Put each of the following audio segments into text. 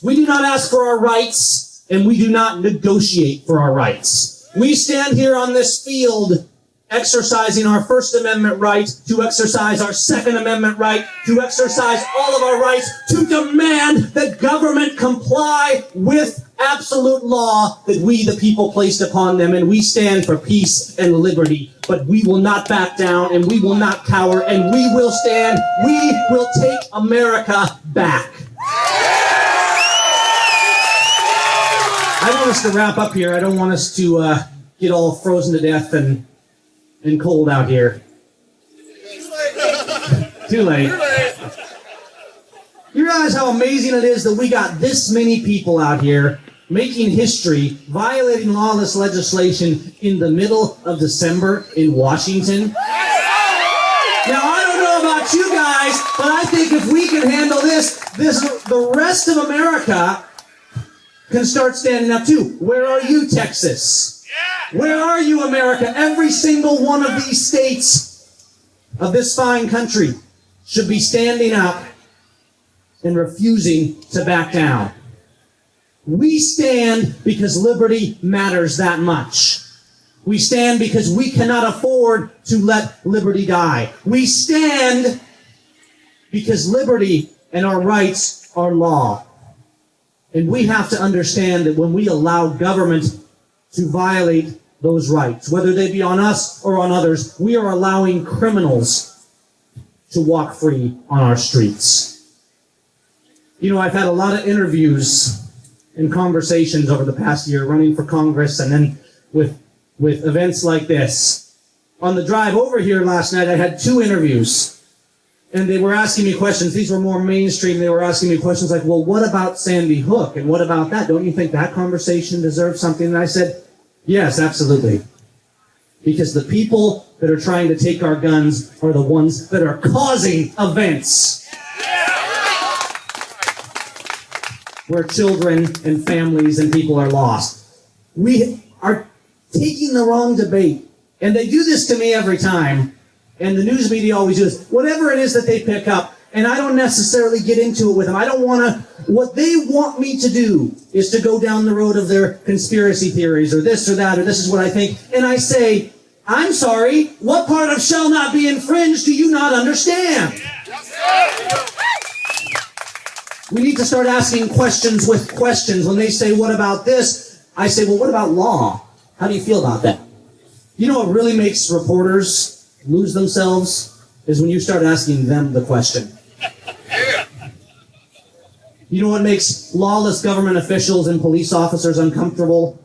We do not ask for our rights, and we do not negotiate for our rights. We stand here on this field exercising our First Amendment right, to exercise our Second Amendment right, to exercise all of our rights, to demand that government comply with absolute law that we, the people, placed upon them. And we stand for peace and liberty. But we will not back down, and we will not cower, and we will stand. We will take America back. I want us to wrap up here. I don't want us to get all frozen to death and cold out here. Too late. You realize how amazing it is that we got this many people out here making history, violating lawless legislation in the middle of December in Washington? Now, I don't know about you guys, but I think if we can handle this, the rest of America can start standing up too. Where are you, Texas? Where are you, America? Every single one of these states of this fine country should be standing up and refusing to back down. We stand because liberty matters that much. We stand because we cannot afford to let liberty die. We stand because liberty and our rights are law. And we have to understand that when we allow government to violate those rights, whether they be on us or on others, we are allowing criminals to walk free on our streets. You know, I've had a lot of interviews and conversations over the past year running for Congress, and then with events like this. On the drive over here last night, I had 2 interviews, and they were asking me questions. These were more mainstream. They were asking me questions like, well, what about Sandy Hook? And what about that? Don't you think that conversation deserves something? And I said, yes, absolutely. Because the people that are trying to take our guns are the ones that are causing events where children and families and people are lost. We are taking the wrong debate. And they do this to me every time. And the news media always does. Whatever it is that they pick up, and I don't necessarily get into it with them. I don't want to. What they want me to do is to go down the road of their conspiracy theories, or this or that, or this is what I think. And I say, I'm sorry, what part of shall not be infringed do you not understand? We need to start asking questions with questions. When they say, what about this? I say, well, what about law? How do you feel about that? You know what really makes reporters lose themselves is when you start asking them the question. You know what makes lawless government officials and police officers uncomfortable?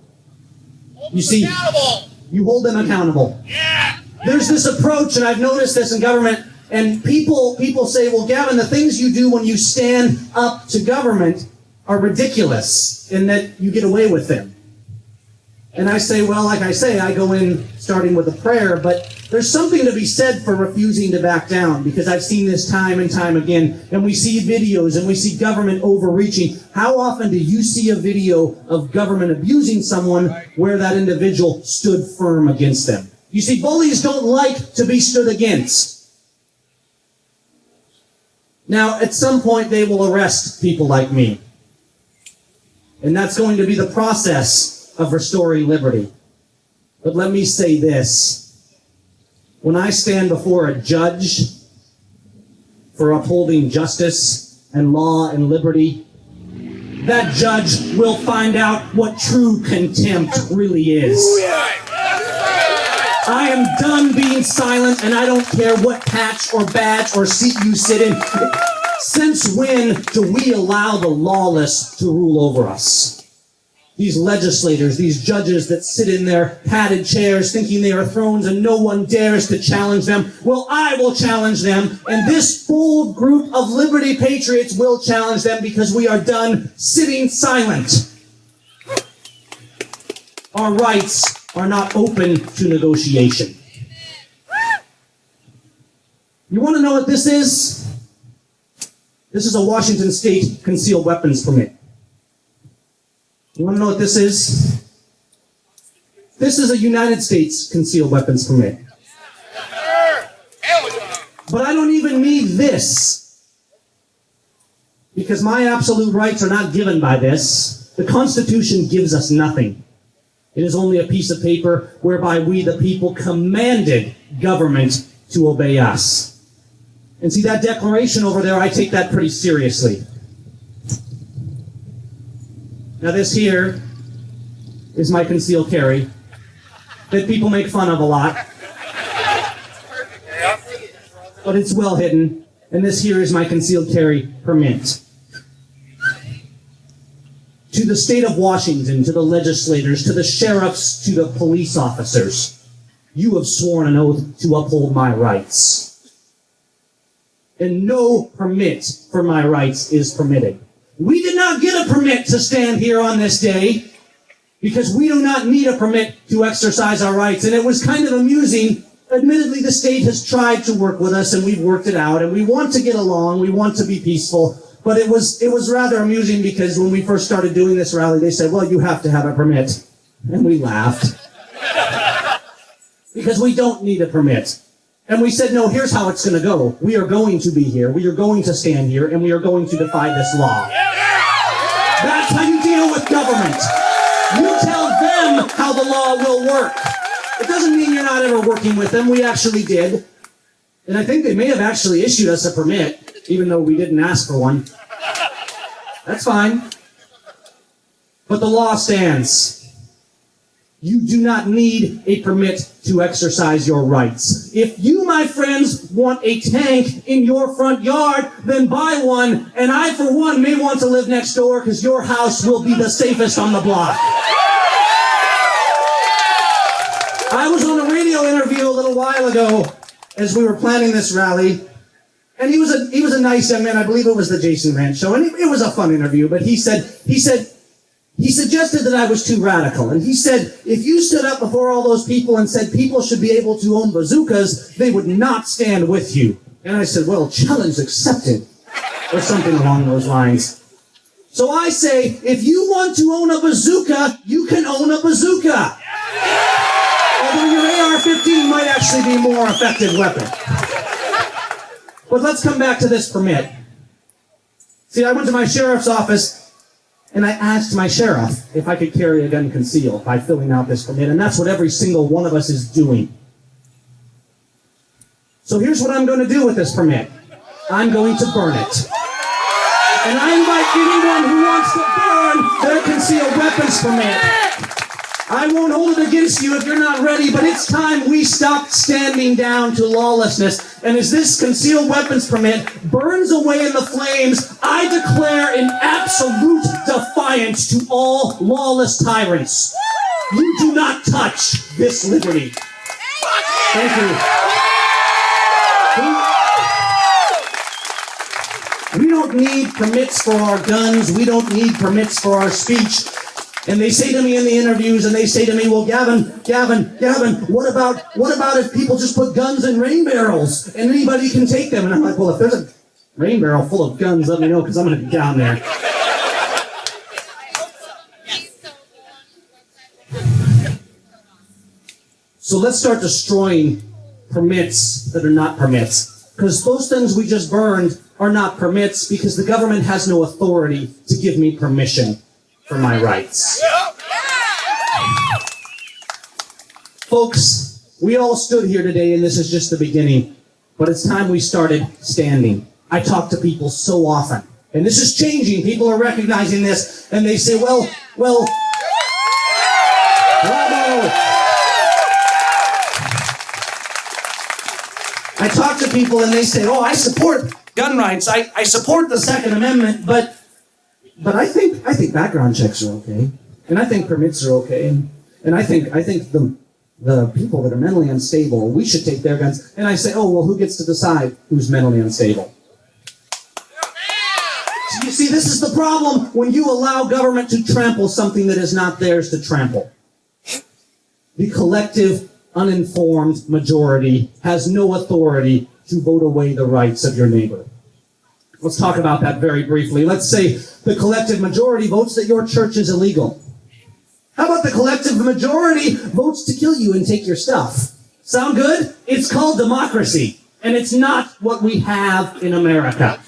You see, you hold them accountable. There's this approach, and I've noticed this in government, and people say, well, Gavin, the things you do when you stand up to government are ridiculous in that you get away with them. And I say, well, like I say, I go in starting with a prayer, but there's something to be said for refusing to back down, because I've seen this time and time again, and we see videos and we see government overreaching. How often do you see a video of government abusing someone where that individual stood firm against them? You see, bullies don't like to be stood against. Now, at some point, they will arrest people like me. And that's going to be the process of restoring liberty. But let me say this. When I stand before a judge for upholding justice and law and liberty, that judge will find out what true contempt really is. I am done being silent, and I don't care what patch or badge or seat you sit in. Since when do we allow the lawless to rule over us? These legislators, these judges that sit in their padded chairs thinking they are thrones and no one dares to challenge them. Well, I will challenge them, and this bold group of liberty patriots will challenge them, because we are done sitting silent. Our rights are not open to negotiation. You want to know what this is? This is a Washington State concealed weapons permit. You want to know what this is? This is a United States concealed weapons permit. But I don't even need this. Because my absolute rights are not given by this. The Constitution gives us nothing. It is only a piece of paper whereby we, the people, commanded government to obey us. And see, that declaration over there, I take that pretty seriously. Now this here is my concealed carry that people make fun of a lot. But it's well hidden. And this here is my concealed carry permit. To the state of Washington, to the legislators, to the sheriffs, to the police officers, you have sworn an oath to uphold my rights. And no permit for my rights is permitted. We did not get a permit to stand here on this day because we do not need a permit to exercise our rights. And it was kind of amusing. Admittedly, the state has tried to work with us and we've worked it out and we want to get along, we want to be peaceful. But it was rather amusing because when we first started doing this rally, they said, well, you have to have a permit. And we laughed. Because we don't need a permit. And we said, no, here's how it's going to go. We are going to be here, we are going to stand here, and we are going to defy this law. That's how you deal with government. You tell them how the law will work. It doesn't mean you're not ever working with them. We actually did. And I think they may have actually issued us a permit, even though we didn't ask for one. That's fine. But the law stands. You do not need a permit to exercise your rights. If you, my friends, want a tank in your front yard, then buy one. And I, for one, may want to live next door because your house will be the safest on the block. I was on a radio interview a little while ago as we were planning this rally. And he was a nice young man. I believe it was the Jason Ranch show. And it was a fun interview. But he suggested that I was too radical. And he said, if you stood up before all those people and said people should be able to own bazookas, they would not stand with you. And I said, well, challenge accepted. Or something along those lines. So I say, if you want to own a bazooka, you can own a bazooka. Although your AR-15 might actually be a more effective weapon. But let's come back to this permit. See, I went to my sheriff's office and I asked my sheriff if I could carry a gun concealed by filling out this permit, and that's what every single one of us is doing. So here's what I'm going to do with this permit. I'm going to burn it. And I invite anyone who wants to burn their concealed weapons permit. I won't hold it against you if you're not ready, but it's time we stopped standing down to lawlessness. And as this concealed weapons permit burns away in the flames, I declare in absolute defiance to all lawless tyrants. You do not touch this liberty. Thank you. We don't need permits for our guns. We don't need permits for our speech. And they say to me in the interviews, and they say to me, well, Gavin, what about if people just put guns in rain barrels and anybody can take them? And I'm like, well, if there's a rain barrel full of guns, let me know because I'm going to be down there. So let's start destroying permits that are not permits. Because those things we just burned are not permits because the government has no authority to give me permission for my rights. Folks, we all stood here today and this is just the beginning, but it's time we started standing. I talk to people so often, and this is changing. People are recognizing this, and they say, well, bravo. I talk to people and they say, oh, I support gun rights. I support the Second Amendment, but I think background checks are okay, and I think permits are okay, and I think the people that are mentally unstable, we should take their guns. And I say, oh well, who gets to decide who's mentally unstable? So you see, this is the problem when you allow government to trample something that is not theirs to trample. The collective, uninformed majority has no authority to vote away the rights of your neighbor. Let's talk about that very briefly. Let's say the collective majority votes that your church is illegal. How about the collective majority votes to kill you and take your stuff? Sound good? It's called democracy, and it's not what we have in America.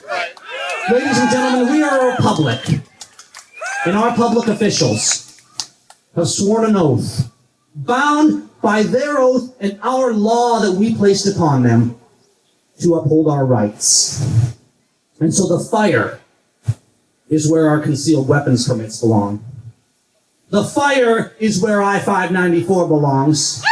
Ladies and gentlemen, we are a republic, and our public officials have sworn an oath, bound by their oath and our law that we placed upon them to uphold our rights. And so the fire is where our concealed weapons permits belong. The fire is where I-594 belongs.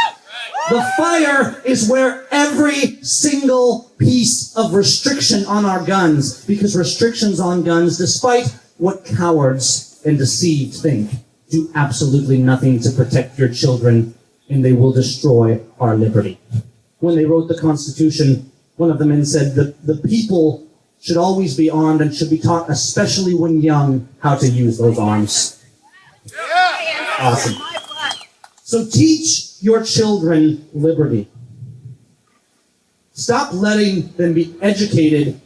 The fire is where every single piece of restriction on our guns, because restrictions on guns, despite what cowards and deceived think, do absolutely nothing to protect your children, and they will destroy our liberty. When they wrote the Constitution, one of the men said that the people should always be armed and should be taught, especially when young, how to use those arms. Awesome. So teach your children liberty. Stop letting them be educated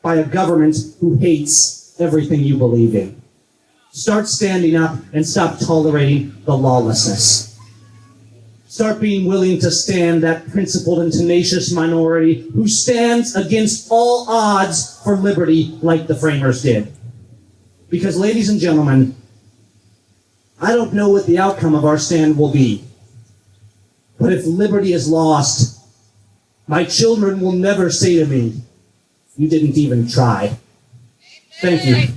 by a government who hates everything you believe in. Start standing up and stop tolerating the lawlessness. Start being willing to stand that principled and tenacious minority who stands against all odds for liberty like the framers did. Because, ladies and gentlemen, I don't know what the outcome of our stand will be. But if liberty is lost, my children will never say to me, "You didn't even try." Thank you.